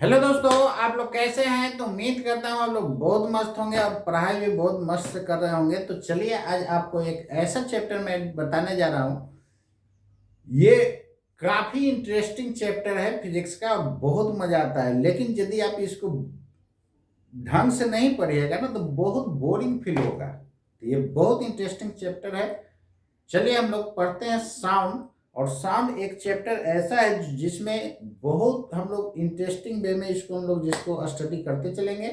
Hello दोस्तों, आप लोग कैसे हैं? तो उम्मीद करता हूँ आप लोग बहुत मस्त होंगे और पढ़ाई भी बहुत मस्त से कर रहे होंगे। तो चलिए आज आपको एक ऐसा चैप्टर मैं बताने जा रहा हूँ। ये काफी इंटरेस्टिंग चैप्टर है फिजिक्स का और बहुत मजा आता है, लेकिन यदि आप इसको ढंग से नहीं पढ़िएगा ना तो बहुत बोरिंग फील होगा। तो ये बहुत इंटरेस्टिंग चैप्टर है। चलिए हम लोग पढ़ते हैं साउंड। और साउंड एक चैप्टर ऐसा है जिसमें बहुत हम लोग इंटरेस्टिंग वे में इसको हम लोग जिसको स्टडी करते चलेंगे।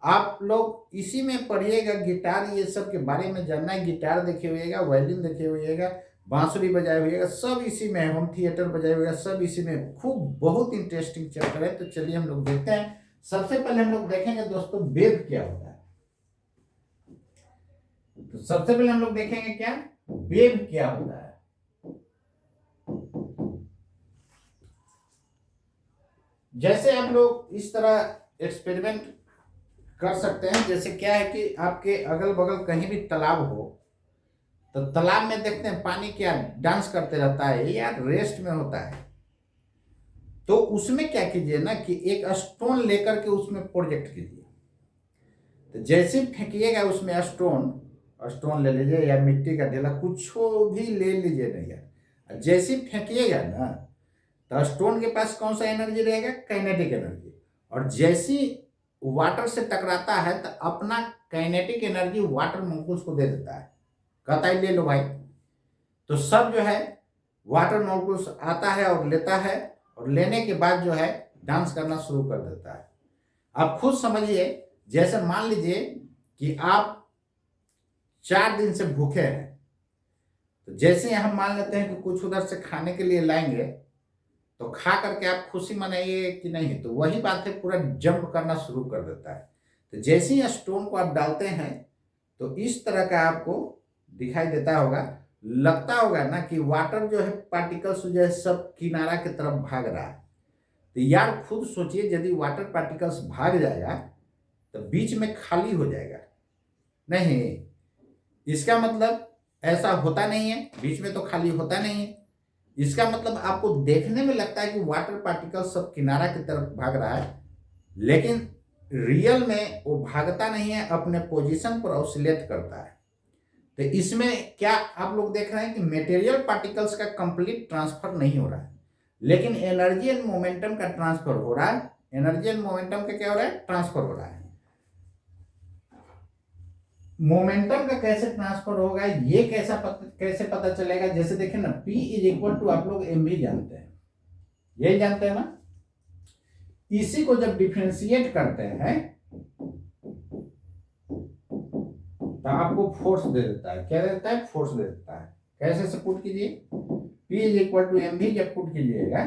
आप लोग इसी में पढ़िएगा, गिटार ये सब के बारे में जानना है। गिटार देखे हुएगा, वायलिन देखे हुएगा, बांसुरी बजाए हुएगा, सब इसी में है। होम थिएटर बजाए हुएगा, सब इसी में। खूब बहुत इंटरेस्टिंग चैप्टर है। तो चलिए हम लोग देखते हैं। सबसे पहले हम लोग देखेंगे दोस्तों वेव क्या होता है। तो सबसे पहले हम लोग देखेंगे क्या वेव क्या होता है। जैसे आप लोग इस तरह एक्सपेरिमेंट कर सकते हैं। जैसे क्या है कि आपके अगल बगल कहीं भी तालाब हो तो तालाब में देखते हैं पानी क्या डांस करते रहता है या रेस्ट में होता है। तो उसमें क्या कीजिए ना कि एक स्टोन लेकर के उसमें प्रोजेक्ट कीजिए। तो जैसे फेंकिएगा उसमें स्टोन स्टोन ले लीजिए या मिट्टी का ढेला कुछ भी ले लीजिए नहीं यार। जैसे फेंकिएगा ना तो स्टोन के पास कौन सा एनर्जी रहेगा? Kinetic energy. और जैसी वाटर से टकराता है तो अपना काइनेटिक एनर्जी वाटर मॉलिक्यूल्स को दे देता है, कहता है ले लो भाई। तो सब जो है वाटर मॉलिक्यूल्स आता है और लेता है, और लेने के बाद जो है डांस करना शुरू कर देता है। आप खुद समझिए। जैसे मान लीजिए कि आप 4 दिन से भूखे हैं, तो जैसे हम मान लेते हैं कि कुछ उधर से खाने के लिए लाएंगे तो खा करके आप खुशी मनाइए कि नहीं, तो वही बात है, पूरा जंप करना शुरू कर देता है। तो जैसे ही स्टोन को आप डालते हैं तो इस तरह का आपको दिखाई देता होगा, लगता होगा ना कि वाटर जो है पार्टिकल्स जो है सब किनारा की तरफ भाग रहा है। तो यार खुद सोचिए, यदि वाटर पार्टिकल्स भाग जाएगा तो बीच में खाली हो जाएगा। नहीं, इसका मतलब ऐसा होता नहीं है, बीच में तो खाली होता नहीं है। इसका मतलब आपको देखने में लगता है कि वाटर पार्टिकल सब किनारा की तरफ भाग रहा है, लेकिन रियल में वो भागता नहीं है, अपने पोजीशन पर ऑसिलेट करता है। तो इसमें क्या आप लोग देख रहे हैं कि मटेरियल पार्टिकल्स का कंप्लीट ट्रांसफर नहीं हो रहा है, लेकिन एनर्जी एंड मोमेंटम का ट्रांसफर हो रहा है। एनर्जी एंड मोमेंटम का क्या हो रहा है? ट्रांसफर हो रहा है। मोमेंटम का कैसे ट्रांसफर होगा ये कैसे पता चलेगा? जैसे देखें ना, P इज इक्वल टू, आप लोग एम भी जानते हैं, यही जानते हैं ना। इसी को जब डिफरेंशिएट करते हैं तो आपको फोर्स दे देता है। क्या देता है? फोर्स दे देता है। कैसे से पुट कीजिए, P is equal to M भी जब पुट कीजिएगा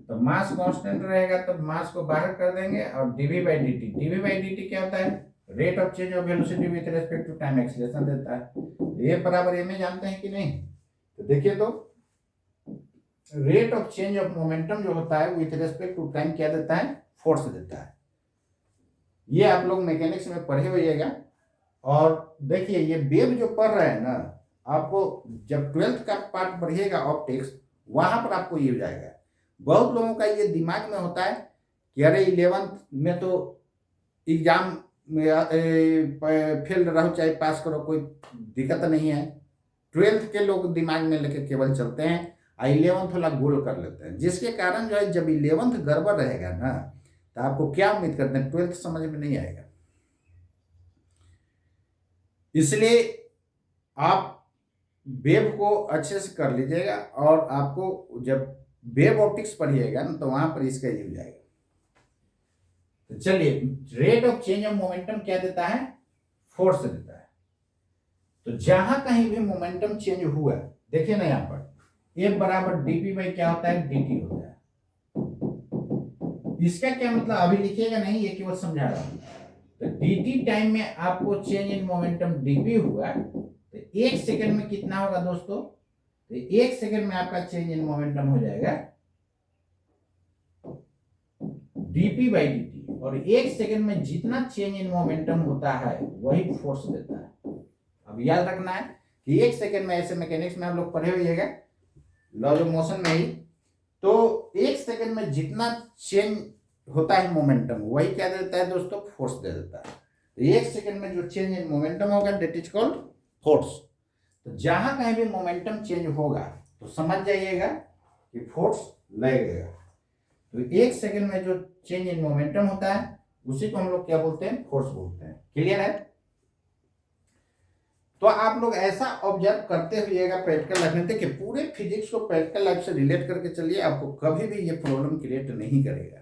तो मास कांस्टेंट रहेगा, तो मास को बाहर कर देंगे और डीवी बाई डी टी क्या होता है? Rate of change of velocity with respect to time acceleration देता है। ये बराबर ये में जानते हैं कि नहीं? तो देखिए, तो rate of change of momentum जो होता है विथ रेस्पेक्ट टू टाइम क्या देता है? फोर्स देता है। ये आप लोग मैकेनिक्स में पढ़े होइएगा। और देखिए ये वेव जो पढ़ रहे हैं ना, आपको जब 12th का पार्ट पढ़िएगा ऑप्टिक्स, वहां पर आपको ये हो जाएगा। बहुत लोगों का ये दिमाग में होता है कि अरे 11th में तो एग्जाम फेल रहो चाहे पास करो कोई दिक्कत नहीं है। 12th के लोग दिमाग में लेके केवल चलते हैं और 11th वाला गोल कर लेते हैं, जिसके कारण जो है जब 11th गड़बड़ रहेगा ना तो आपको क्या उम्मीद करते हैं? 12th समझ में नहीं आएगा। इसलिए आप वेव को अच्छे से कर लीजिएगा, और आपको जब वेव ऑप्टिक्स पढ़िएगा ना तो वहां पर इसका यूज हो जाएगा। तो चलिए, rate of change of momentum क्या देता है? फोर्स देता है। तो जहां कहीं भी मोमेंटम चेंज हुआ, देखिए ना यहां पर F बराबर dp बाई क्या होता है? dt होता है। इसका क्या मतलब अभी लिखिएगा नहीं, ये केवल समझा रहा हूं। तो dt टाइम में आपको चेंज इन मोमेंटम dp हुआ, तो 1 सेकंड में कितना होगा दोस्तों? तो 1 सेकंड में आपका चेंज इन मोमेंटम हो जाएगा dp बाई dt, और 1 सेकंड में जितना चेंज इन मोमेंटम होता है वही फोर्स देता है। अब याद रखना है कि 1 सेकंड में, ऐसे मैकेनिक्स में आप लोग पढ़े होइएगा, लॉ ऑफ मोशन में ही तो 1 सेकंड में जितना चेंज होता है मोमेंटम, वही क्या देता है दोस्तों, फोर्स दे देता है। तो 1 सेकंड में जो चेंज इन मोमेंटम होगा दैट इज कॉल्ड फोर्स। तो जहां कहीं भी मोमेंटम चेंज होगा तो समझ जाइएगा कि फोर्स लगेगा। तो 1 सेकंड में जो चेंज इन मोमेंटम होता है उसी को हम लोग क्या बोलते हैं, फोर्स बोलते हैं। क्लियर है? तो आप लोग ऐसा ऑब्जर्व करते हुएगा प्रैक्टिकल लाइफ में। देखिए पूरे फिजिक्स को प्रैक्टिकल लाइफ से रिलेट करके चलिए, आपको कभी भी ये प्रॉब्लम क्रिएट नहीं करेगा।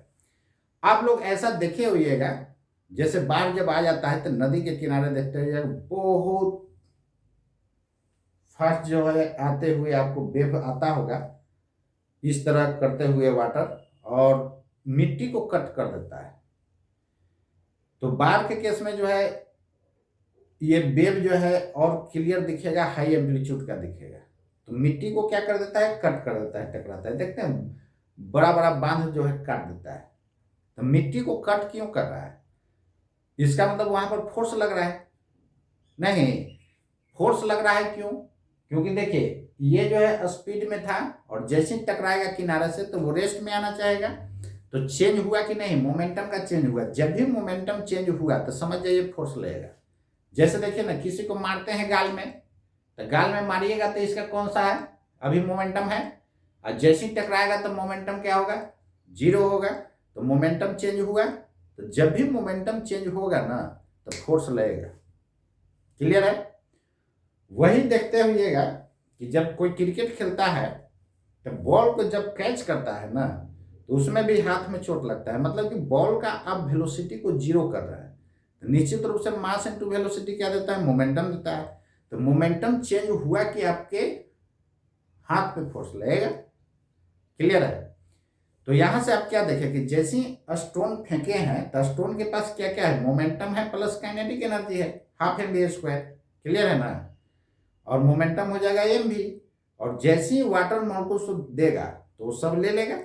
आप लोग ऐसा देखे हुएगा, जैसे बाढ़ जब आ जाता है तो नदी के किनारे देखते हुए बहुत फास्ट जो है आते हुए आपको वेव आता होगा, इस तरह करते हुए वाटर, और मिट्टी को कट कर देता है। तो बाढ़ के केस में जो है ये वेव जो है और क्लियर दिखेगा, हाई एम्पलीट्यूड का दिखेगा। तो मिट्टी को क्या कर देता है, कट कर देता है, टकराता है। देखते हैं बड़ा बड़ा बांध जो है काट देता है। तो मिट्टी को कट क्यों कर रहा है? इसका मतलब वहां पर फोर्स लग रहा है? नहीं, फोर्स लग रहा है क्यों? क्योंकि देखिए ये जो है स्पीड में था और जैसे ही टकराएगा किनारे से तो वो रेस्ट में आना चाहेगा। तो चेंज हुआ कि नहीं, मोमेंटम का चेंज हुआ। जब भी मोमेंटम चेंज हुआ तो समझ जाइए फोर्स लगेगा। जैसे देखिए ना, किसी को मारते हैं गाल में, तो गाल में मारिएगा तो इसका कौन सा है, अभी मोमेंटम है, और जैसे ही टकराएगा तो मोमेंटम क्या होगा, जीरो होगा। तो मोमेंटम चेंज हुआ। तो जब भी मोमेंटम चेंज होगा ना तो फोर्स लगेगा। क्लियर है? वही देखते हुएगा कि जब कोई क्रिकेट खेलता है तो बॉल को जब कैच करता है ना तो उसमें भी हाथ में चोट लगता है। मतलब कि बॉल का आप वेलोसिटी को जीरो कर रहा है। तो निश्चित रूप से मास इनटू वेलोसिटी क्या देता है, मोमेंटम देता है। तो मोमेंटम चेंज हुआ कि आपके हाथ पे फोर्स लगेगा। क्लियर है? तो यहां से आप क्या देखें कि जैसे ही स्टोन फेंके हैं तो स्टोन के पास क्या क्या है, मोमेंटम है प्लस काइनेटिक एनर्जी है, half M V square. Clear है ना? और मोमेंटम हो जाएगा एम भी। और जैसे ही वाटर मॉलिक्यूल्स देगा तो वो सब ले लेगा,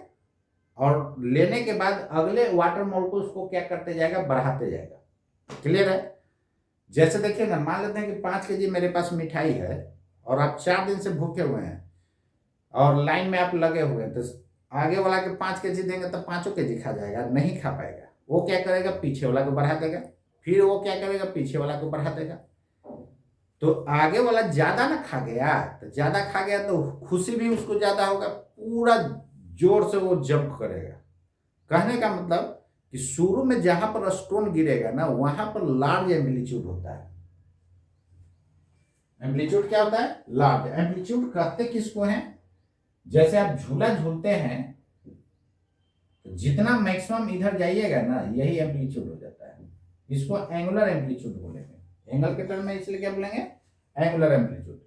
और लेने के बाद अगले वाटर मॉलिक्यूल्स को क्या करते जाएगा, बढ़ाते जाएगा। क्लियर है? जैसे देखिए ना, मान लेते हैं कि 5 kg मेरे पास मिठाई है और आप 4 दिन से भूखे हुए हैं और लाइन में आप लगे हुए हैं, तो आगे वाला के 5 kg देंगे तो 5 kg खा जाएगा, नहीं खा पाएगा। वो क्या करेगा, पीछे वाला को बढ़ा देगा, फिर वो क्या करेगा, पीछे वाला को बढ़ा देगा। तो आगे वाला ज्यादा ना खा गया, तो ज्यादा खा गया तो खुशी भी उसको ज्यादा होगा, पूरा जोर से वो जंप करेगा। कहने का मतलब कि शुरू में जहां पर स्टोन गिरेगा ना वहां पर लार्ज एम्पलीट्यूड होता है। एम्पलीट्यूड क्या होता है, लार्ज एम्पलीट्यूड। कहते किसको हैं, जैसे आप झूला झूलते हैं तो जितना मैक्सिमम इधर जाइएगा ना यही एम्पलीट्यूड हो जाता है। इसको एंगुलर एम्पलीट्यूड बोलेंगे। एंगल के टर्म में इसलिए क्या बोलेंगे, एंगुलर एम्पलीट्यूड।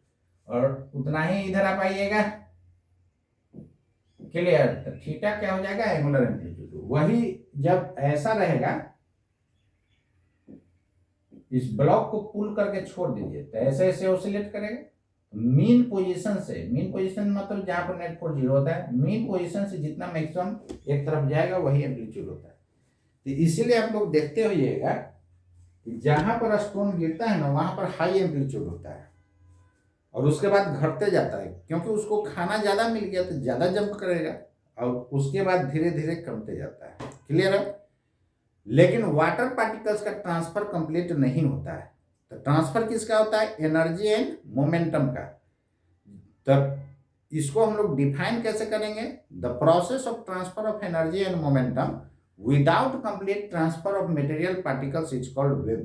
और उतना ही इधर आप आइएगा, क्लियर, तो थीटा क्या हो जाएगा, एंगुलर एम्पलीट्यूड। वही जब ऐसा रहेगा, इस ब्लॉक को पुल करके छोड़ दीजिए तो ऐसे ऐसे ऑसिलेट करेगा। मीन पोजीशन से, मीन पोजीशन मतलब जहां पर नेट फोर्स जीरो होता है, मीन पोजीशन से जितना मैक्सिमम एक तरफ जाएगा वही एम्पलीट्यूड होता है। तो इसीलिए आप लोग देखते होइएगा कि जहां पर स्टोन गिरता है ना वहां पर हाई एम्पलीट्यूड होता है और उसके बाद घटते जाता है, क्योंकि उसको खाना ज्यादा मिल गया तो ज्यादा जंप करेगा और उसके बाद धीरे धीरे कमते जाता है। क्लियर है? लेकिन वाटर पार्टिकल्स का ट्रांसफर कंप्लीट नहीं होता है। तो ट्रांसफर किसका होता है, एनर्जी एंड मोमेंटम का। तब इसको हम लोग डिफाइन कैसे करेंगे, the process of transfer of energy and momentum without complete transfer of material particles is called wave.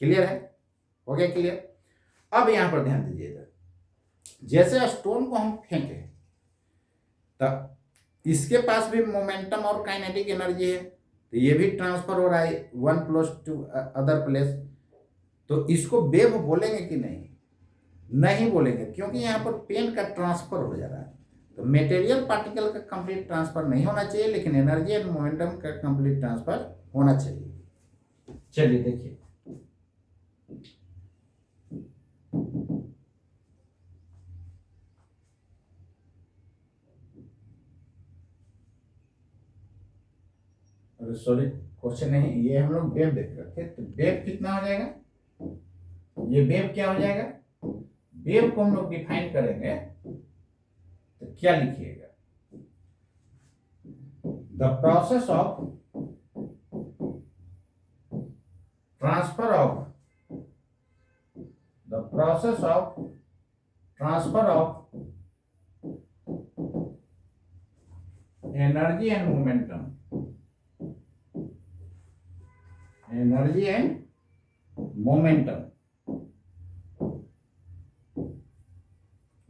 Clear है? हो गया क्लियर? अब यहां पर ध्यान दीजिएगा, जैसे स्टोन को हम फेंके तो इसके पास भी मोमेंटम और काइनेटिक एनर्जी है, तो ये भी ट्रांसफर हो रहा है one plus two other place. तो इसको वेव बोलेंगे कि नहीं, नहीं बोलेंगे, क्योंकि यहाँ पर पेन का ट्रांसफर हो जा रहा है। तो मटेरियल पार्टिकल का कंप्लीट ट्रांसफर नहीं होना चाहिए, लेकिन एनर्जी एंड मोमेंटम का कंप्लीट ट्रांसफर होना चाहिए। चलिए देखिए, सॉरी क्वेश्चन नहीं, ये हम लोग वेव देख रहे थे। तो वेव कितना हो जाएगा, ये वेव क्या हो जाएगा, वेव को हम लोग डिफाइन करेंगे तो क्या लिखिएगा, the process of transfer of the process of transfer of energy and momentum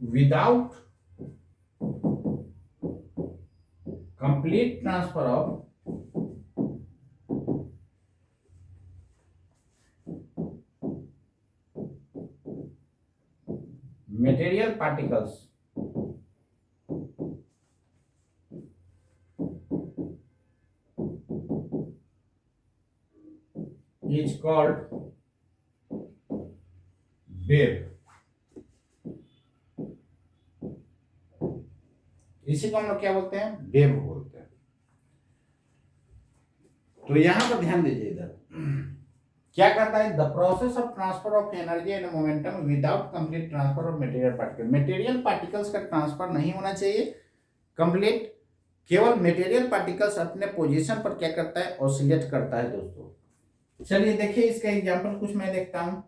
without complete transfer of material particles is called wave. इसी को हम लोग क्या बोलते हैं, वेव बोलते हैं। तो यहां पर ध्यान दीजिए, इधर क्या करता है, the process of transfer of energy and momentum without complete transfer of material particle. Material particles का ट्रांसफर नहीं होना चाहिए कंप्लीट, केवल मटेरियल पार्टिकल्स अपने पोजीशन पर क्या करता है, ऑसिलेट करता है। दोस्तों चलिए देखिए इसका एग्जांपल कुछ मैं देखता हूं।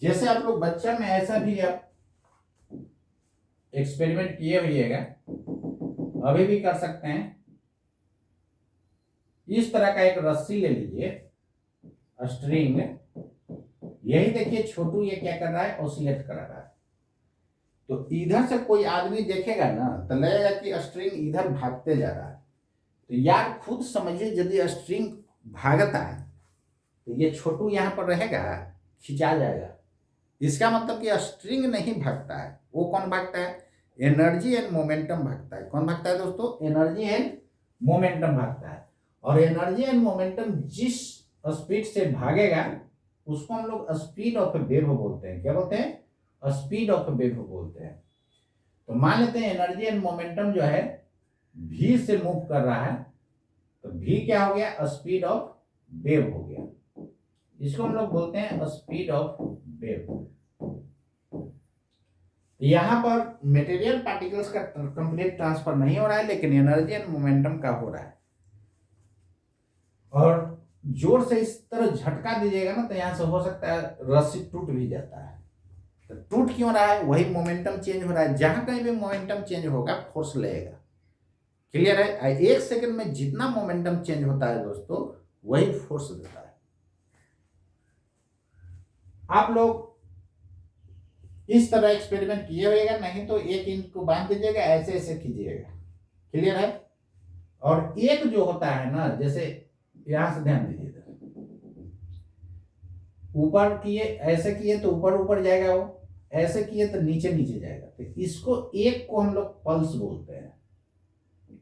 जैसे आप लोग बच्चा में ऐसा भी आप एक्सपेरिमेंट किए होइएगा, अभी भी कर सकते हैं। इस तरह का एक रस्सी ले लीजिए, स्ट्रिंग, यही देखिए छोटू ये क्या कर रहा है, ऑसिलेट कर रहा है। तो इधर से कोई आदमी देखेगा ना तो लगेगा कि स्ट्रिंग इधर भागते जा रहा है। तो यार खुद समझिए, यदि स्ट्रिंग भागता है तो ये छोटू यहां पर रहेगा, खिंचा जाएगा। इसका मतलब कि स्ट्रिंग नहीं भागता है, वो कौन भागता है, एनर्जी एंड मोमेंटम भागता है। कौन भागता है दोस्तों, एनर्जी एंड मोमेंटम भागता है। और एनर्जी एंड मोमेंटम जिस स्पीड से भागेगा उसको हम लोग स्पीड ऑफ वेव बोलते हैं। क्या बोलते हैं, स्पीड ऑफ वेव बोलते हैं। तो मान लेते हैं एनर्जी एंड मोमेंटम जो है v से मूव कर रहा है, तो v क्या हो गया, स्पीड ऑफ वेव हो गया। इसको हम लोग बोलते हैं स्पीड ऑफ वेव। यहां पर मटेरियल पार्टिकल्स का कंप्लीट ट्रांसफर नहीं हो रहा है, लेकिन एनर्जी एंड मोमेंटम का हो रहा है। और जोर से इस तरह झटका दीजिएगा ना तो यहां से हो सकता है रस्सी टूट भी जाता है। तो टूट क्यों रहा है, वही मोमेंटम चेंज हो रहा है। जहां कहीं भी मोमेंटम चेंज होगा फोर्स लगेगा। क्लियर है, एक सेकंड में जितना मोमेंटम चेंज होता है दोस्तों वही फोर्स देता है। आप लोग इस तरह एक्सपेरिमेंट किए होगा, नहीं तो एक इंच को बांध दीजिएगा, ऐसे ऐसे कीजिएगा। क्लियर है। और एक जो होता है ना, जैसे यहां से ध्यान दीजिए, ऊपर किए, ऐसे किए तो ऊपर ऊपर जाएगा, वो ऐसे किए तो नीचे नीचे जाएगा। तो इसको एक को हम लोग पल्स बोलते हैं।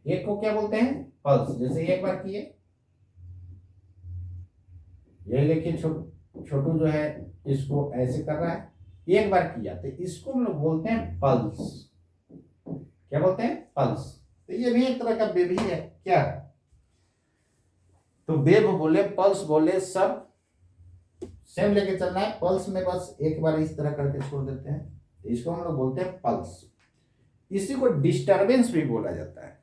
एक को क्या बोलते हैं, पल्स। जैसे एक बार किए, यही देखिए छोटू जो है इसको ऐसे कर रहा है, एक बार किया तो इसको हम लोग बोलते हैं पल्स। क्या बोलते हैं, पल्स। तो ये भी एक तरह का वेव ही है। क्या, तो वेव बोले, पल्स बोले, सब सेम लेके चलना है। पल्स में बस एक बार इस तरह करके छोड़ देते हैं, तो इसको हम लोग बोलते हैं पल्स। इसी को डिस्टरबेंस भी बोला जाता है।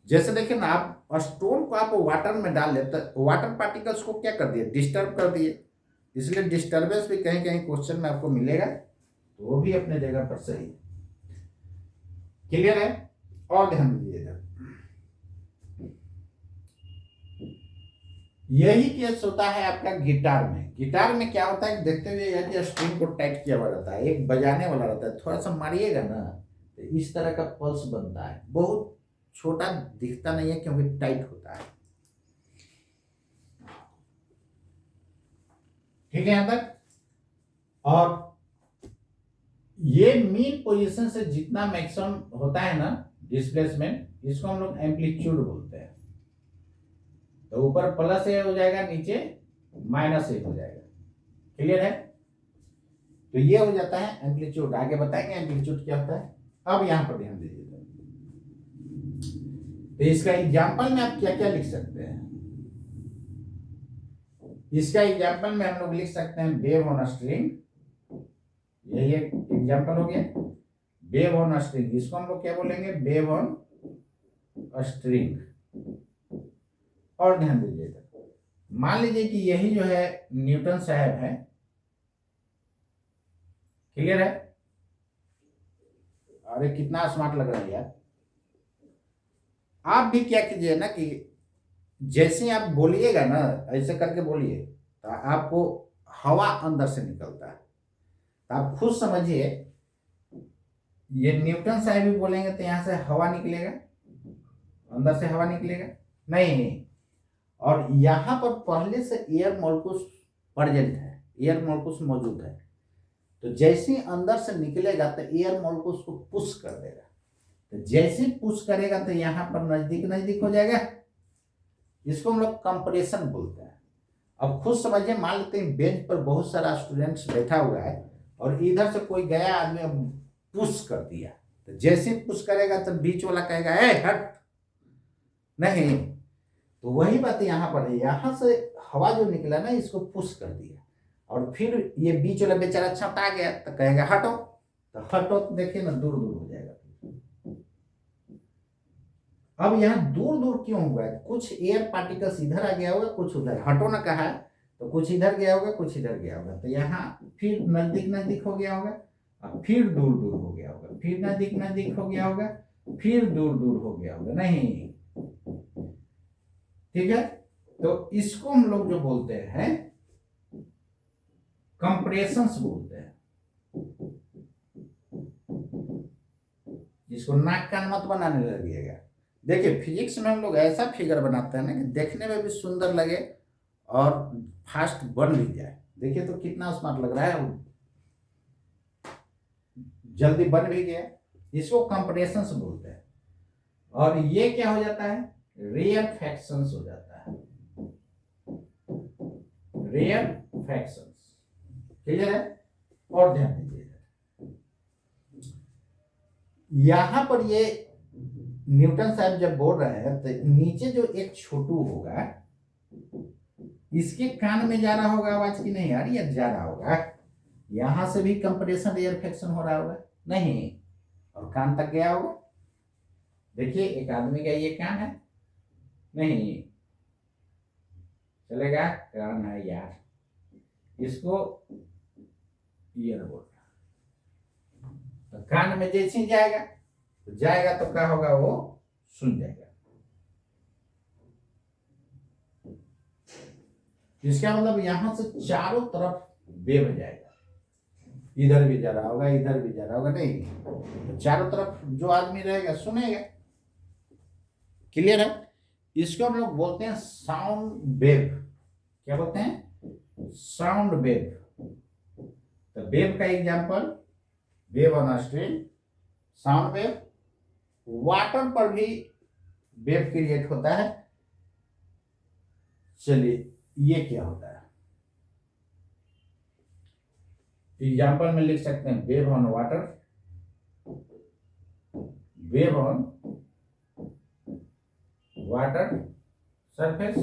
जैसे देखिए ना, आप स्टोन को आप वाटर में डाल लेते, वाटर पार्टिकल्स को क्या कर दिए, डिस्टर्ब कर दिए। इसलिए डिस्टरबेंस भी कहीं कहीं क्वेश्चन में आपको मिलेगा, तो वो भी अपने जगह पर सही है। क्लियर है। और ध्यान दीजिएगा, यही केस होता है आपका गिटार में। गिटार में क्या होता है, देखते हुए यदि स्ट्रिंग को टाइट किया हुआ रहता है, एक बजाने वाला रहता है, थोड़ा सा मारिएगा ना तो इस तरह का पल्स बनता है। बहुत छोटा दिखता नहीं है क्योंकि टाइट होता है। ठीक है यहां तक। और ये मीन पोजीशन से जितना मैक्सिमम होता है ना डिस्प्लेसमेंट, इसको हम लोग एम्पलीट्यूड बोलते हैं। तो ऊपर प्लस ए हो जाएगा, नीचे माइनस ए हो जाएगा। क्लियर है। तो ये हो जाता है एम्पलीट्यूड। आगे बताएंगे एम्पलीट्यूड क्या होता है। अब यहां पर ध्यान दीजिए, तो इसका एग्जाम्पल में आप क्या क्या लिख सकते हैं। इसका एग्जाम्पल में हम लोग लिख सकते हैं वेव ऑन अ स्ट्रिंग, यही एक एग्जाम्पल हो गया। वेव ऑन स्ट्रिंग, इसको हम लोग क्या बोलेंगे, वेव ऑन स्ट्रिंग। और ध्यान दीजिएगा, मान लीजिए कि यही जो है न्यूटन साहब है, क्लियर है। अरे कितना स्मार्ट लग रहा है यार। आप भी क्या कीजिए ना कि जैसे आप बोलिएगा ना, ऐसे करके बोलिए तो आपको हवा अंदर से निकलता है। तो आप खुद समझिए, ये न्यूटन साहब भी बोलेंगे तो यहां से हवा निकलेगा, अंदर से हवा निकलेगा नहीं। और यहां पर पहले से एयर मॉलिक्यूल्स प्रेजेंट है, एयर मॉलिक्यूल्स मौजूद है। तो जैसे ही अंदर से निकलेगा तो एयर मॉलिक्यूल्स को पुश कर देगा। तो जैसे पुश करेगा तो यहां पर नजदीक नजदीक हो जाएगा। इसको हम लोग कंप्रेशन बोलते हैं। अब खुद समझिए, मान लेते हैं बेंच पर बहुत सारा स्टूडेंट्स बैठा हुआ है और इधर से कोई गया आदमी पुश कर दिया। तो जैसे ही पुश करेगा तो बीच वाला कहेगा ए हट, नहीं। तो वही बात यहाँ पर है, यहाँ से हवा जो निकला ना, इसको पुश कर दिया और फिर ये बीच वाला बेचारा छटा गया तो कहेगा हटो। तो हटो तो देखिए ना, दूर दूर हो जाएगा। अब यहाँ दूर दूर क्यों हुआ है, कुछ एयर पार्टिकल्स इधर आ गया होगा, कुछ उधर। हटो ना कहा है तो कुछ इधर गया होगा, कुछ इधर गया होगा। तो यहाँ फिर नजदीक नजदीक हो गया होगा, और फिर दूर दूर हो गया होगा, फिर नजदीक नजदीक हो गया होगा, फिर दूर दूर हो गया होगा, नहीं। ठीक है, तो इसको हम लोग जो बोलते हैं कंप्रेशंस बोलते हैं। जिसको नाक कान मत बनाने लगिएगा। देखिए फिजिक्स में हम लोग ऐसा फिगर बनाते हैं ना कि देखने में भी सुंदर लगे और फास्ट बन भी जाए। देखिए तो कितना स्मार्ट लग रहा है, जल्दी बन भी गया। इसको कंप्रेशंस बोलते हैं। और ये क्या हो जाता है, रेयरफैक्शंस हो जाता है, रेयरफैक्शंस। क्लियर है। और ध्यान दीजिए, यहां पर ये न्यूटन साहब जब बोल रहे हैं तो नीचे जो एक छोटू होगा, इसके कान में जा रहा होगा आवाज की नहीं आ रही है, जा रहा होगा। यहां से भी कंप्रेशन रेयरफैक्शन हो रहा होगा, नहीं, और कान तक गया होगा। देखिए एक आदमी का ये कान है, नहीं चलेगा, कान है यार, इसको ईयर बोल। तो कान में जैसे ही जाएगा तो क्या होगा, वो सुन जाएगा। इसका मतलब यहां से चारों तरफ वेव जाएगा, इधर भी जा रहा होगा, इधर भी जा रहा होगा, नहीं तो चारों तरफ जो आदमी रहेगा सुनेगा। क्लियर है। इसको हम लोग बोलते हैं साउंड वेव। क्या बोलते हैं, साउंड वेव। तो वेव का example, wave on string, sound wave. Water पर भी वेव क्रिएट होता है। चलिए ये क्या होता है, एग्जांपल में लिख सकते हैं wave on water, wave on water surface,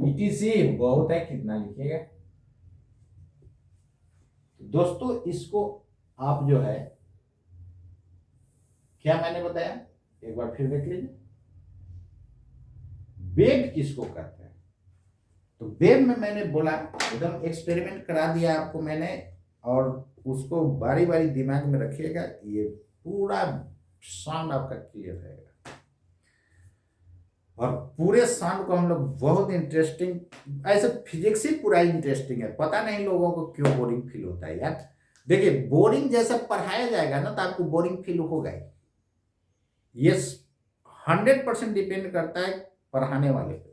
etc. बहुत है, कितना लिखिएगा। दोस्तों इसको आप जो है, क्या मैंने बताया एक बार फिर देख लीजिए। वेव किसको कहते हैं, तो वेव में मैंने बोला, एकदम एक्सपेरिमेंट करा दिया आपको मैंने, और उसको बारी बारी दिमाग में रखिएगा, ये पूरा साउंड आपका क्लियर रहेगा। और पूरे साउंड को हम लोग बहुत इंटरेस्टिंग, ऐसे फिजिक्स ही पूरा इंटरेस्टिंग है। पता नहीं लोगों को क्यों बोरिंग फील होता है यार। देखिए बोरिंग जैसा पढ़ाया जाएगा ना तो आपको बोरिंग फील होगा ही। ये 100% डिपेंड करता है पढ़ाने वाले पे।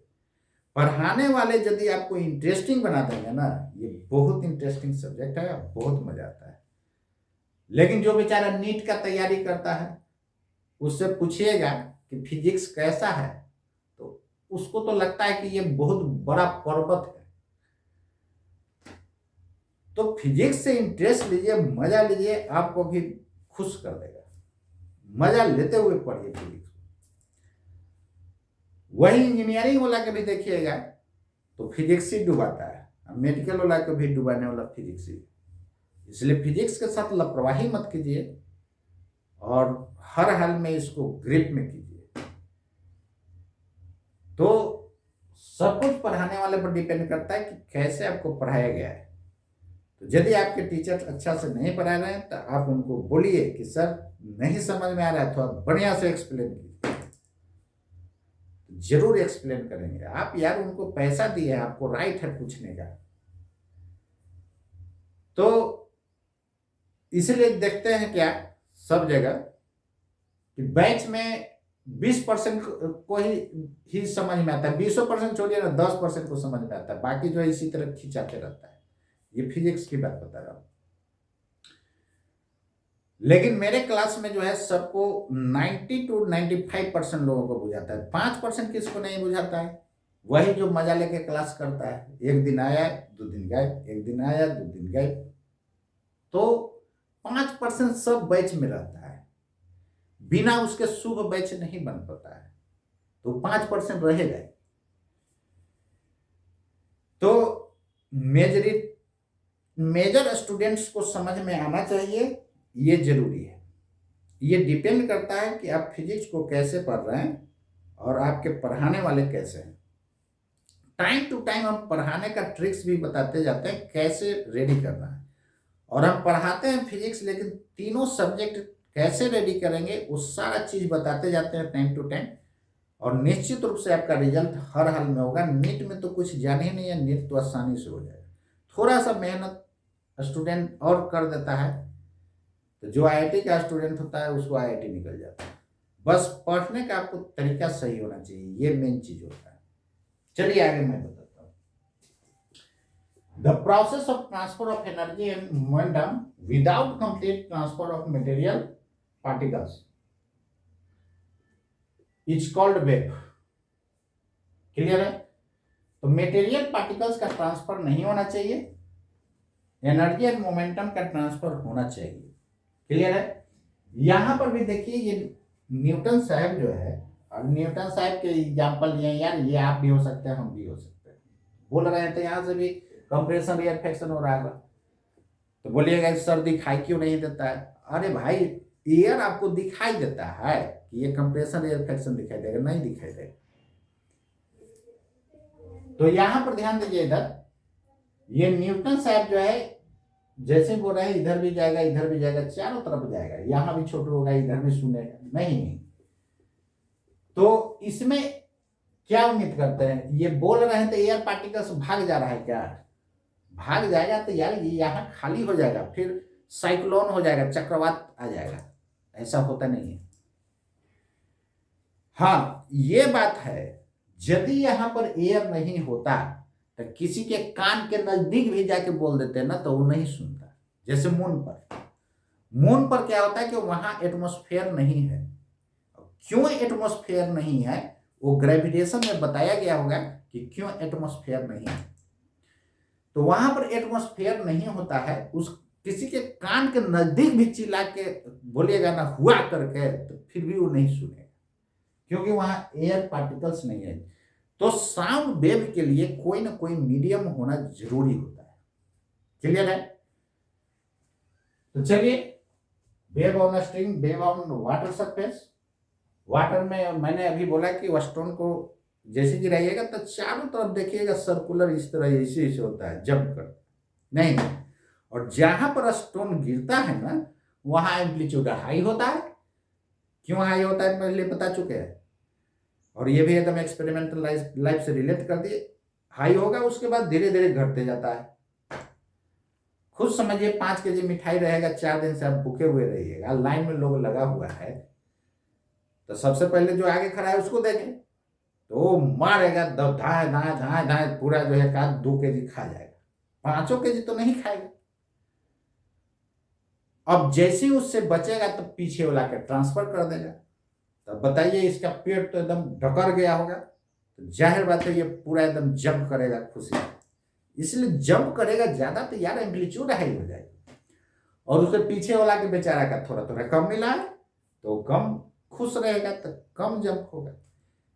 पढ़ाने वाले यदि आपको इंटरेस्टिंग बना देंगे ना, ये बहुत इंटरेस्टिंग सब्जेक्ट है, बहुत मजा आता है। लेकिन जो बेचारा नीट का तैयारी करता है, उससे पूछिएगा कि फिजिक्स कैसा है, तो उसको तो लगता है कि ये बहुत बड़ा पर्वत है। तो फिजिक्स से इंटरेस्ट लीजिए, मजा लीजिए, आपको भी खुश कर देगा। मजा लेते हुए पढ़िए फिजिक्स। वही इंजीनियरिंग वाला के भी देखिएगा तो फिजिक्स ही डुबाता है। मेडिकल वाला को भी डुबाने वाला फिजिक्स ही। इसलिए फिजिक्स के साथ लापरवाही मत कीजिए और हर हाल में इसको ग्रिप में कीजिए। तो सब कुछ पढ़ाने वाले पर डिपेंड करता है कि कैसे आपको पढ़ाया गया है। तो यदि आपके टीचर अच्छा से नहीं पढ़ा रहे हैं तो आप उनको बोलिए कि सर नहीं समझ में आ रहा है, थोड़ा बढ़िया से एक्सप्लेन कीजिए। जरूर एक्सप्लेन करेंगे आप, यार उनको पैसा दिए, आपको राइट है पूछने का। तो इसलिए देखते हैं क्या सब जगह कि बैच में 20% को ही समझ में आता है, 20% छोड़िए ना, 10% को समझ में आता है, बाकी जो है इसी तरह खिंचाते रहता है। ये फिजिक्स की बात बता रहा हूं। लेकिन मेरे क्लास में जो है सबको 90 to 95% लोगों को बुझाता है। 5% किसको नहीं बुझाता है? वही जो मजा लेके क्लास करता है, एक दिन आया 2 दिन गए, एक दिन आया 2 दिन गए। तो 5% सब बैच में रहता है, बिना उसके शुभ बैच नहीं बन पाता है। तो 5% रहेगा। तो मेजर स्टूडेंट्स को समझ में आना चाहिए, ये जरूरी है। ये डिपेंड करता है कि आप फिजिक्स को कैसे पढ़ रहे हैं और आपके पढ़ाने वाले कैसे हैं। टाइम टू टाइम हम पढ़ाने का ट्रिक्स भी बताते जाते हैं कैसे रेडी करना है। और हम पढ़ाते हैं फिजिक्स, लेकिन तीनों सब्जेक्ट कैसे रेडी करेंगे वो सारा चीज बताते जाते हैं टाइम टू टाइम। और निश्चित रूप से आपका रिजल्ट हर हाल में होगा। नीट में तो कुछ जाने ही नहीं है, नीट तो आसानी से हो जाएगा। थोड़ा सा मेहनत स्टूडेंट और कर देता है तो जो आईआईटी का स्टूडेंट होता है उसको आईआईटी निकल जाता है। बस पढ़ने का आपको तरीका सही होना चाहिए, ये मेन चीज होता है। चलिए आगे मैं बताता हूँ। The process of transfer of energy and momentum without complete transfer of material particles is called wave. Clear है? तो मटेरियल पार्टिकल्स का ट्रांसफर नहीं होना चाहिए, एनर्जी एंड मोमेंटम का ट्रांसफर होना चाहिए। क्लियर है? यहां पर भी देखिए, ये न्यूटन साहब जो है, और न्यूटन साहब के एग्जाम्पल लिए यार, ये आप भी हो सकते हैं, हम भी हो सकते हैं। बोल रहे हैं तो यहां से भी कंप्रेशन रिएक्शन हो रहा है। तो बोलिएगा सर दिखाई क्यों नहीं देता है? अरे भाई, एयर आपको दिखाई देता है कि ये कंप्रेशन रिएक्शन दिखाई देगा? नहीं दिखाई देगा। तो यहां पर ध्यान दीजिए, इधर ये न्यूटन साहब जो है जैसे बोल रहे हैं इधर भी जाएगा, इधर भी जाएगा, चारों तरफ जाएगा, यहां भी छोटा होगा, इधर भी सुनेगा, नहीं। तो इसमें क्या उम्मीद करते हैं? ये बोल रहे हैं तो एयर पार्टिकल्स भाग जा रहा है क्या? भाग जाएगा तो यार ये यहाँ खाली हो जाएगा, फिर साइक्लोन हो जाएगा, चक्रवात आ जाएगा। ऐसा होता नहीं है। हाँ, ये बात है, यदि यहां पर एयर नहीं होता तो किसी के कान के नजदीक भी जाके बोल देते हैं ना तो वो नहीं सुनता। जैसे मून पर क्या होता है कि वहां एटमॉस्फेयर नहीं है। क्यों एटमॉस्फेयर नहीं है वो ग्रेविटेशन में बताया गया होगा कि क्यों एटमॉस्फेयर नहीं है। तो वहां पर एटमॉस्फेयर नहीं होता है, उस किसी के कान के नजदीक भी चिल्ला के बोलिएगा ना हुआ करके, तो फिर भी वो नहीं सुनेगा, क्योंकि वहां एयर पार्टिकल्स नहीं है। तो साउंड वेव के लिए कोई ना कोई मीडियम होना जरूरी होता है। क्लियर है? तो चलिए, wave on string, wave on water surface. Water में मैंने अभी बोला कि स्टोन को जैसे गिराइएगा तो चारों तरफ देखिएगा सर्कुलर इस तरह ऐसे होता है, जंप कर नहीं। और जहां पर स्टोन गिरता है ना वहां एम्पलीट्यूड हाई होता है। क्यों हाई होता है पहले बता चुके हैं, और ये भी एकदम एक्सपेरिमेंटल लाइफ से रिलेट कर दिए। हाई होगा, उसके बाद धीरे धीरे घटते जाता है। खुद समझिए 5 केजी मिठाई रहेगा, 4 दिन से आप भूखे हुए रहिएगा, लाइन में लोग लगा हुआ है, तो सबसे पहले जो आगे खड़ा है उसको देखें तो मारेगा, धाए धाए धाए धाए, पूरा जो है 2 केजी खा जाएगा, 5 केजी तो नहीं खाएगा। अब जैसे ही उससे बचेगा तो पीछे वाला के ट्रांसफर कर देगा। तब बताइए, इसका पेट तो एकदम ढकर गया होगा, तो जाहिर बात है ये पूरा एकदम जंप करेगा खुशी। इसलिए जंप करेगा ज्यादा तो यार एम्पलीट्यूड हाई हो जाएगा, और उसके पीछे वाला के बेचारा का थोड़ा थोड़ा कम मिला है तो कम खुश रहेगा, तो कम जंप होगा।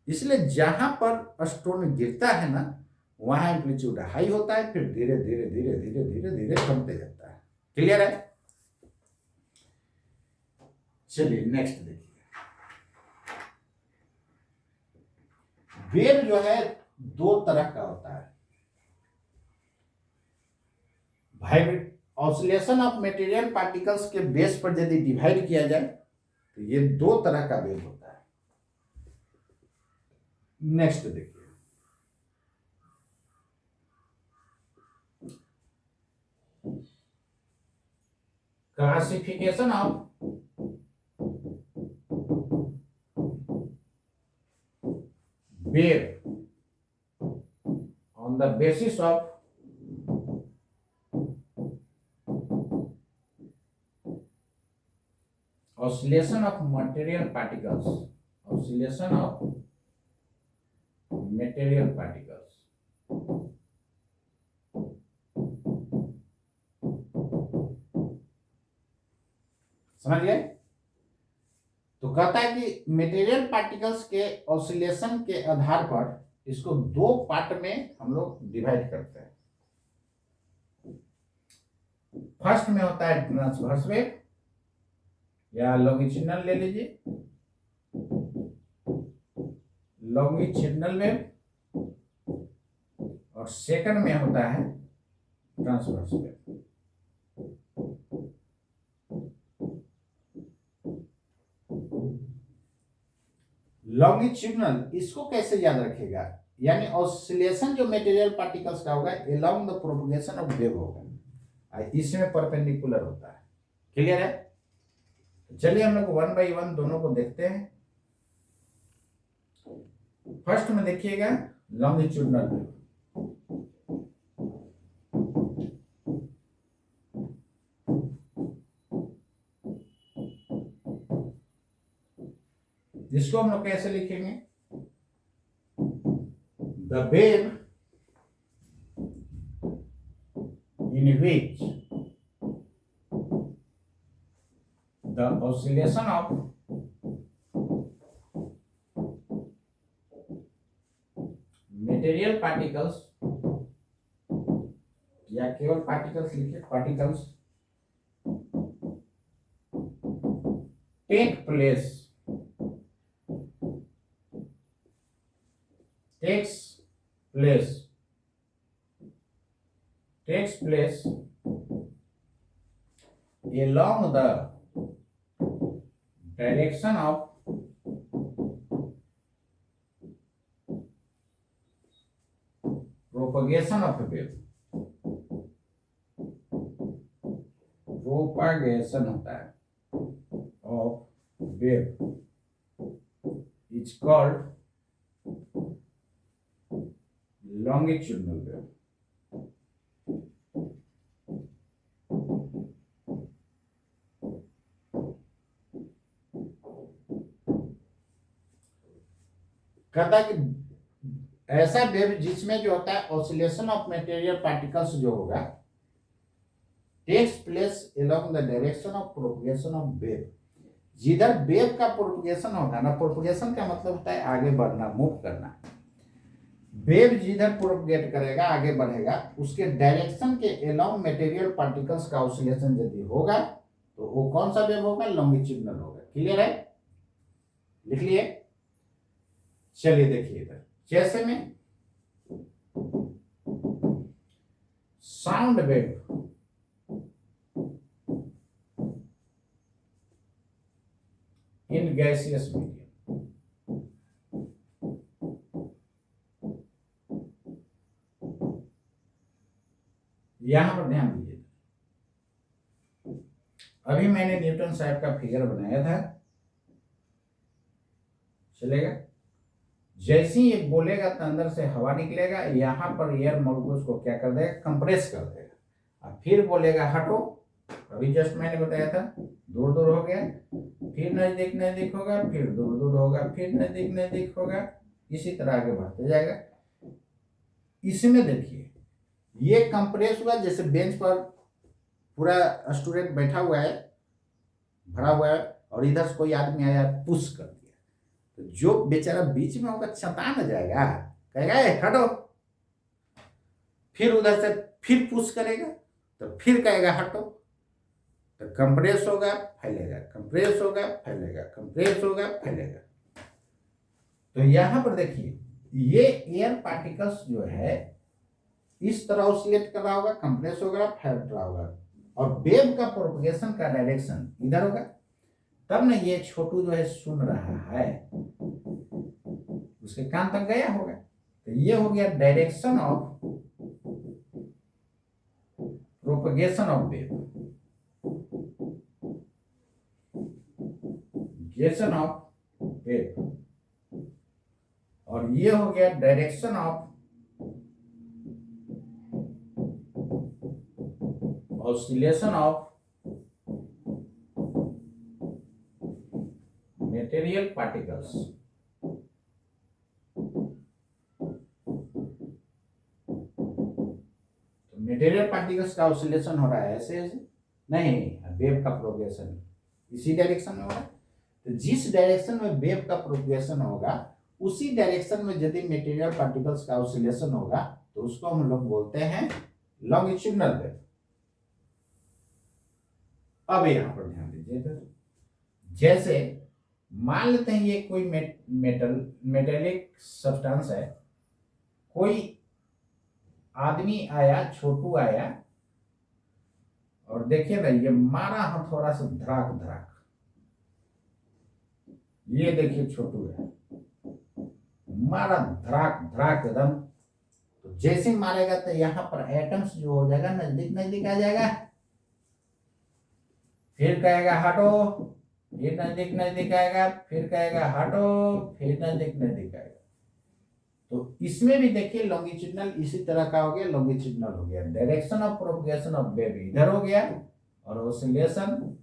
इसलिए जहां पर स्टोन गिरता है ना वहां एम्पलीट्यूड हाई होता है, फिर धीरे धीरे धीरे धीरे धीरे धीरे कमते जाता है। क्लियर है? चलिए नेक्स्ट देखिए। वेव जो है दो तरह का होता है। Vibrate oscillation of material particles के बेस पर यदि डिवाइड किया जाए तो ये दो तरह का वेव होता है। नेक्स्ट देखिए। Classification of wave on the basis of oscillation of material particles, oscillation of material particles। समझ गए? तो कहता है कि मटेरियल पार्टिकल्स के ऑसिलेशन के आधार पर इसको दो पार्ट में हम लोग डिवाइड करते हैं। फर्स्ट में होता है ट्रांसवर्स वेव या लॉन्गिट्यूडिनल ले लीजिए, लॉन्गिट्यूडिनल वेव, और सेकंड में होता है ट्रांसवर्स वेव। लॉन्गिट्यूडिनल इसको कैसे याद रखेगा, यानी ऑसिलेशन जो मटेरियल पार्टिकल्स का होगा along the propagation of wave होगा, इसमें परपेंडिकुलर होता है। क्लियर है? चलिए हम लोग वन बाई वन दोनों को देखते हैं। फर्स्ट में देखिएगा लॉन्गिट्यूडिनल वेव। इसको हम लोग कैसे लिखेंगे? The wave in which the oscillation of material particles, या केवल पार्टिकल्स लिखे, particles take place, takes place along the direction of propagation of wave। Propagation होता है of wave is called longitudinal wave। कहता है कि ऐसा वेव जिसमें जो होता है ऑसिलेशन ऑफ मटेरियल पार्टिकल्स जो होगा takes place along the direction of propagation of wave. जिधर वेव का प्रोपगेशन होगा ना, प्रोपगेशन का मतलब होता है आगे बढ़ना, मूव करना। वेव जिधर प्रोपगेट करेगा, आगे बढ़ेगा, उसके डायरेक्शन के अलोंग मटेरियल पार्टिकल्स का ऑसिलेशन यदि होगा तो वो कौन सा वेव होगा? लॉन्गिट्यूडिनल होगा। क्लियर है? लिख लिए? चलिए देखिए इधर, जैसे में sound wave in gaseous medium, यहां पर ध्यान दीजिए। अभी मैंने न्यूटन साहब का फिगर बनाया था, चलेगा? जैसे ही ये बोलेगा तो अंदर से हवा निकलेगा, यहाँ पर एयर मॉलिक्यूल्स को क्या कर देगा? कंप्रेस कर देगा। और फिर बोलेगा हटो, अभी जस्ट मैंने बताया था, दूर दूर हो गया, फिर नजदीक नजदीक होगा, फिर दूर दूर होगा, फिर नजदीक नजदीक होगा, इसी तरह आगे बढ़ते जाएगा। इसमें देखिए ये कंप्रेस हुआ, जैसे बेंच पर पूरा स्टूडेंट बैठा हुआ है, भरा हुआ है, और इधर से कोई आदमी आया पुश कर दिया, तो जो बेचारा बीच में होगा चटा न जाएगा, कहेगा ए हटो, फिर उधर से फिर पुश करेगा तो फिर कहेगा हटो, तो कंप्रेस होगा फैलेगा, कंप्रेस होगा फैलेगा, कंप्रेस होगा फैलेगा। तो यहां पर देखिए ये एयर पार्टिकल्स जो है इस तरह ऑसिलेट कर रहा होगा, कंप्रेस होगा, फैल रहा होगा, और वेव का प्रोपगेशन का डायरेक्शन इधर होगा। तब ना ये छोटू जो है सुन रहा है, उसके कान तक गया होगा। तो ये हो गया direction of propagation of wave, propagation of wave. और ये हो गया direction of oscillation of material particles. तो मटेरियल पार्टिकल्स का ऑसिलेशन हो रहा है ऐसे ऐसे नहीं, वेव का प्रोपगेशन इसी डायरेक्शन में हो रहा है। तो जिस डायरेक्शन में वेव का प्रोपगेशन होगा उसी डायरेक्शन में यदि मटेरियल पार्टिकल्स का ऑसिलेशन होगा तो उसको हम लोग बोलते हैं लॉन्गिट्यूडिनल वेव। अब यहां पर ध्यान दीजिए, जैसे मान लेते हैं ये कोई मेटेलिक सब्सटेंस है, कोई आदमी आया, छोटू आया, और देखिए ना ये मारा हथौड़ा से धड़ाक धड़ाक, ये देखिए छोटू है, मारा धड़ाक धड़ाक एकदम। तो जैसे मारेगा तो यहां पर एटम्स जो हो जाएगा नजदीक नजदीक आ जाएगा, फिर कहेगा हटो, फिर नजदीक नजदीक आएगा, फिर कहेगा हटो, फिर नजदीक नजदीक आएगा। तो इसमें भी देखिए लॉन्गिट्यूडिनल इसी तरह का हो गया, लॉन्गिट्यूडिनल हो गया, direction of propagation of wave इधर हो गया, और ऑसिलेशन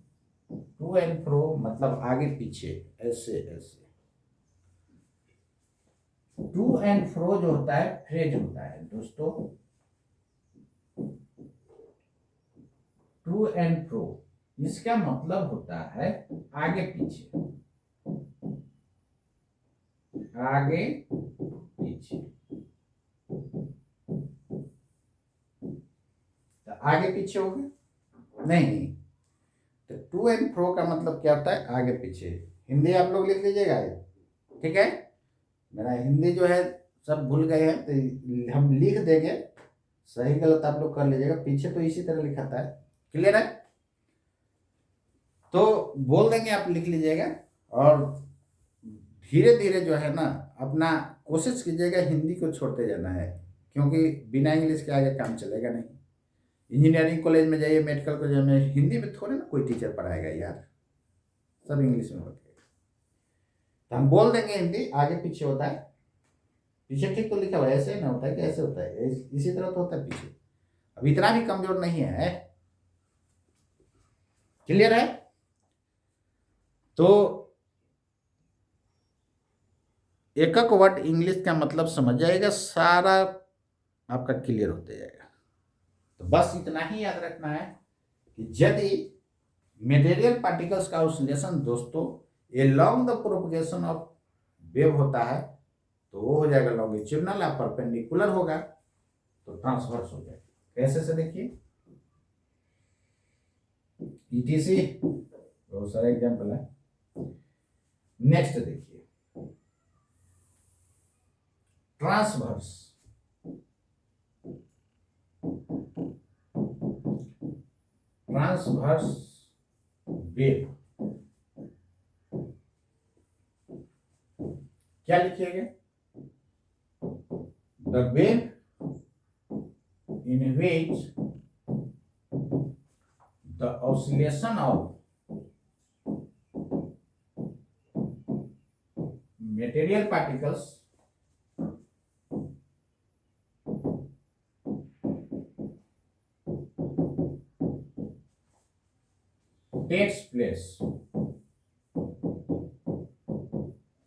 टू एंड फ्रो मतलब आगे पीछे ऐसे ऐसे। टू एंड फ्रो जो होता है फेज होता है दोस्तों, टू एंड फ्रो इसका मतलब होता है आगे पीछे, आगे पीछे। तो आगे पीछे हो गया नहीं, तो टू एंड फ्रो का मतलब क्या होता है आगे पीछे। हिंदी आप लोग लिख लीजिएगा, ठीक है। मेरा हिंदी जो है सब भूल गए हैं तो हम लिख देंगे, सही गलत आप लोग कर लीजिएगा, पीछे तो इसी तरह लिखा था। क्लियर है? तो बोल देंगे, आप लिख लीजिएगा, और धीरे धीरे जो है ना अपना कोशिश कीजिएगा हिंदी को छोड़ते जाना है, क्योंकि बिना इंग्लिश के आगे काम चलेगा नहीं। इंजीनियरिंग कॉलेज में जाइए, मेडिकल कॉलेज में, हिंदी में थोड़े ना कोई टीचर पढ़ाएगा यार, सब इंग्लिश में होता है। तो हम बोल देंगे हिंदी आगे पीछे होता है, पीछे ठीक तो लिखा हुआ है, ऐसे ना होता है कि ऐसे होता है, इसी तरह तो होता है पीछे। अब इतना भी कमजोर नहीं है। क्लियर है? तो एकक वर्ड इंग्लिश का मतलब समझ जाएगा, सारा आपका क्लियर होते जाएगा। तो बस इतना ही याद रखना है कि यदि मटेरियल पार्टिकल्स का ऑसिलेशन दोस्तों along the propagation of wave होता है तो वो हो जाएगा लॉन्गिट्यूडिनल, या परपेंडिकुलर होगा तो ट्रांसवर्स हो जाएगा। कैसे से देखिए, ईटीसी बहुत सारे एग्जांपल है। नेक्स्ट देखिए ट्रांसवर्स, ट्रांसवर्स वेव क्या लिखिएगा, the wave in which the oscillation of material particles takes place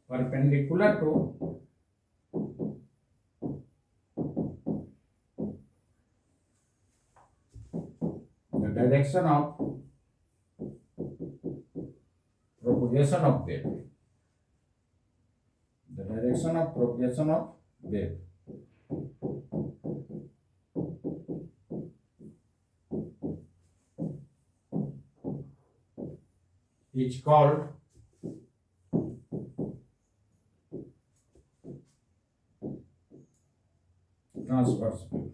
perpendicular to the direction of propagation of wave, the direction of propagation of wave। is called transverse wave.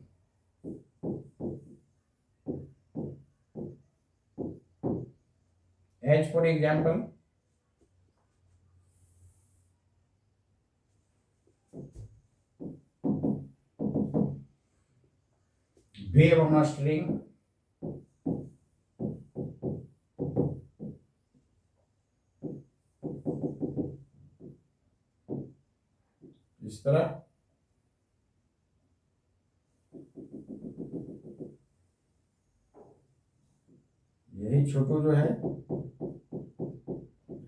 As for example, wave on a string, इस तरह, यही छोटू जो है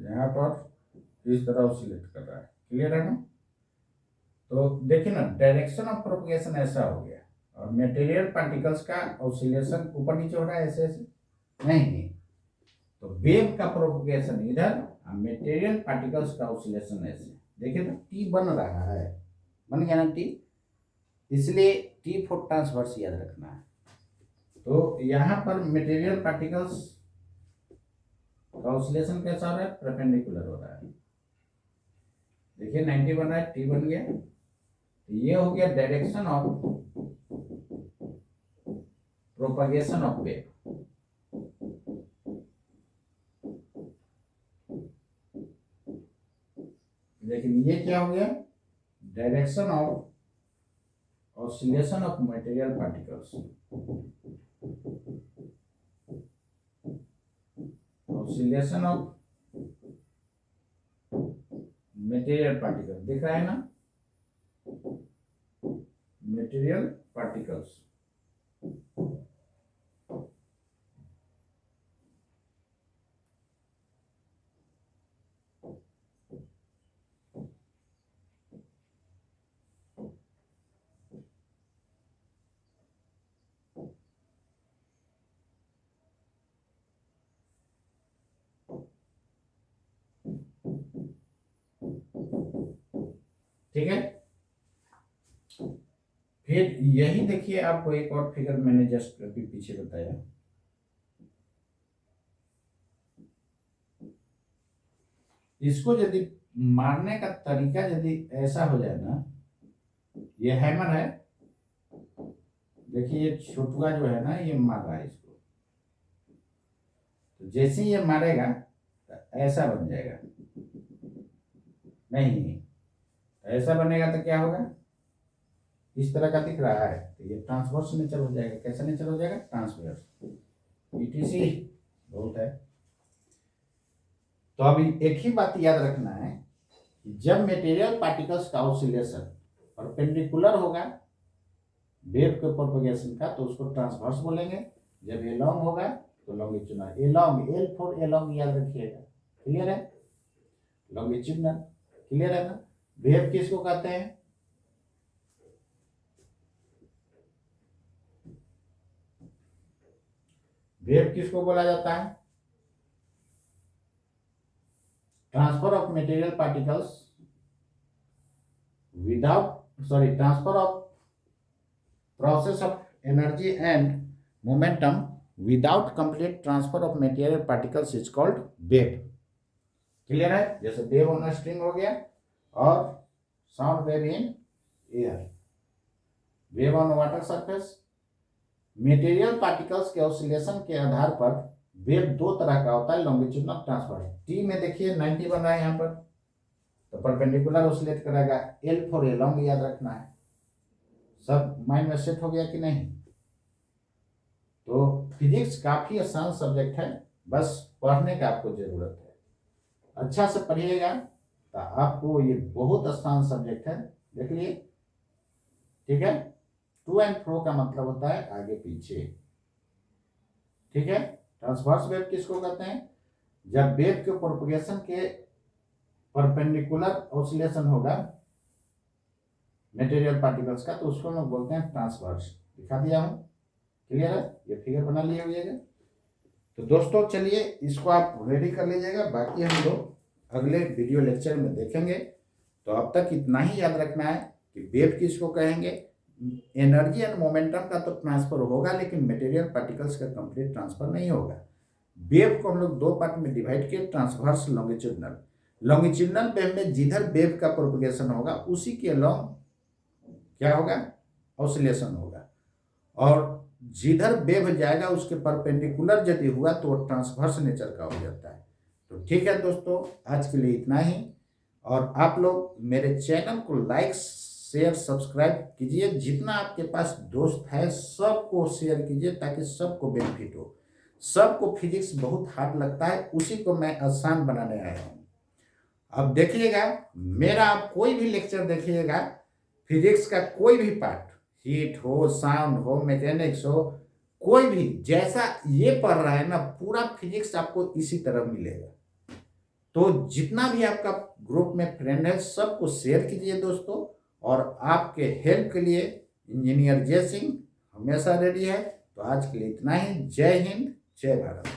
यहाँ पर इस तरह oscillate कर रहा है। क्लियर है ना? तो देखिए ना, डायरेक्शन ऑफ प्रोपगेशन ऐसा हो गया और मटेरियल पार्टिकल्स का ऑसिलेशन ऊपर नीचे हो रहा है ऐसे ऐसे नहीं। तो वेव का प्रोपगेशन इधर, मटेरियल पार्टिकल्स का ऑसिलेशन ऐसे। देखिए तो टी बन रहा है, बन गया ना टी, इसलिए टी फॉर ट्रांसवर्स याद रखना है। तो यहाँ पर मटेरियल पार्टिकल्स का ऑसिलेशन कैसा हो रहा है? परपेंडिकुलर हो रहा है। देखिए 90 बन रहा है, टी बन गया। तो ये हो गया direction of propagation of wave. लेकिन ये क्या हो गया? Direction of oscillation of material particles. Oscillation of material particle दिख रहा है ना? Material particles. ठीक है। फिर यही देखिए, आपको एक और फिगर मैंने जस्ट अभी पीछे बताया। इसको यदि मारने का तरीका यदि ऐसा हो जाए ना, ये हैमर है, देखिए ये छोटुआ जो है ना, ये मार रहा है इसको। तो जैसे ही ये मारेगा तो ऐसा बन जाएगा, नहीं ऐसा बनेगा तो क्या होगा? इस तरह का दिख रहा है, तो ये ट्रांसवर्स नेचर हो जाएगा। कैसा नेचर हो जाएगा? ट्रांसवर्स। ईटीसी बहुत है। तो अभी एक ही बात याद रखना है कि जब मटेरियल पार्टिकल्स का ऑसिलेशन परपेंडिकुलर होगा वेव के प्रोपगेशन का, तो उसको ट्रांसवर्स बोलेंगे। जब एलॉन्ग होगा तो longitudinal. Along, L for along याद रखिएगा। क्लियर है? लॉन्गिट्यूडनल। क्लियर है ना? वेव किसको कहते हैं? वेव किसको बोला जाता है? Transfer of material particles transfer of process of energy and momentum without complete transfer of material particles is called wave. Clear है? जैसे वेव ऑन अ स्ट्रिंग हो गया और sound wave in air, wave on water surface. Material particles के oscillation के आधार पर wave दो तरह का होता है, लॉन्गिट्यूडनल ट्रांसफर। टी में देखिए 90 बन रहा है यहाँ पर, तो परपेंडिकुलर ऑसिलेट करेगा। एल फॉर एलॉन्ग याद रखना है। सब माइंड में सेट हो गया कि नहीं? तो फिजिक्स काफी आसान सब्जेक्ट है, बस पढ़ने का आपको जरूरत है। अच्छा से पढ़िएगा तो आपको ये बहुत आसान सब्जेक्ट है। देख लिए, ठीक है? टू एंड फ्रो का मतलब होता है आगे पीछे। ठीक है? ट्रांसवर्स वेव किसको कहते हैं? जब वेव के प्रोपगेशन के परपेंडिकुलर ऑसिलेशन होगा मटेरियल पार्टिकल्स का, तो उसको हम बोलते हैं ट्रांसवर्स। दिखा दिया हूं। क्लियर है? ये फिगर बना लिए हुएगा। तो दोस्तों चलिए इसको आप रेडी कर लीजिएगा, बाकी हम लोग अगले वीडियो लेक्चर में देखेंगे। तो अब तक इतना ही याद रखना है कि वेव किसको कहेंगे? एनर्जी एंड मोमेंटम का तो ट्रांसफर होगा, लेकिन मटेरियल पार्टिकल्स का कंप्लीट ट्रांसफर नहीं होगा। वेव को हम लोग दो पार्ट में डिवाइड किए, ट्रांसवर्स, लॉन्गिट्यूडनल। लॉन्गिट्यूडनल वेव में जिधर वेव का प्रोपगेशन होगा उसी के अलोंग क्या होगा, ऑसिलेशन होगा, और जिधर वेव जाएगा उसके परपेंडिकुलर यदि हुआ तो वो ट्रांसवर्स नेचर का हो जाता है। तो ठीक है दोस्तों, आज के लिए इतना ही, और आप लोग मेरे चैनल को लाइक शेयर सब्सक्राइब कीजिए, जितना आपके पास दोस्त है सबको शेयर कीजिए ताकि सबको बेनिफिट हो। सबको फिजिक्स बहुत हार्ड लगता है, उसी को मैं आसान बनाने आया हूँ। अब देखिएगा, मेरा आप कोई भी लेक्चर देखिएगा, फिजिक्स का कोई भी पार्ट, हीट हो, साउंड हो, मैकेनिक्स हो, कोई भी जैसा ये पढ़ रहा है ना, पूरा फिजिक्स आपको इसी तरह मिलेगा। तो जितना भी आपका ग्रुप में फ्रेंड है सबको शेयर कीजिए दोस्तों, और आपके हेल्प के लिए इंजीनियर जय सिंह हमेशा रेडी है। तो आज के लिए इतना ही। जय हिंद, जय भारत।